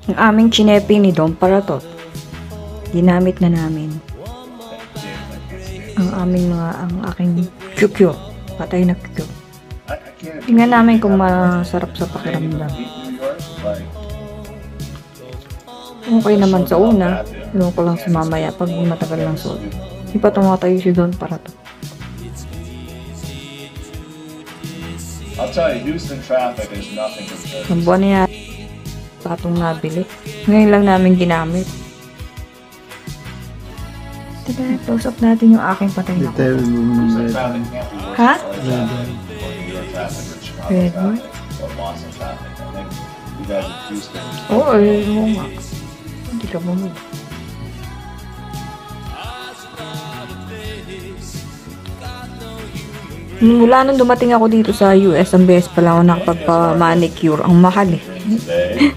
Ang aming chinepi ni Dom Paratot. Ginamit na namin. Ang aking QQ. Patay na QQ. Tingnan namin kung masarap sa pakiramdam. Okay naman sa una. Iwan ko lang sa mamaya pag matagal lang suot. Hindi pa tumatayo si Don Paratot. I'll tell you, Houston traffic is nothing compared. Ang buwan niya patong nabili. Ngayon lang namin ginamit. Diba, close up natin yung aking patay na ko. Houston traffic can't be worse Ha? than New York traffic or Chicago Red traffic or Boston traffic. I think you guys in Houston. Oo, oo nga. Hindi ka bumili. Mula nung dumating ako dito sa US, ang best pala ako nakapagpa-manicure. Ang mahal eh. Today,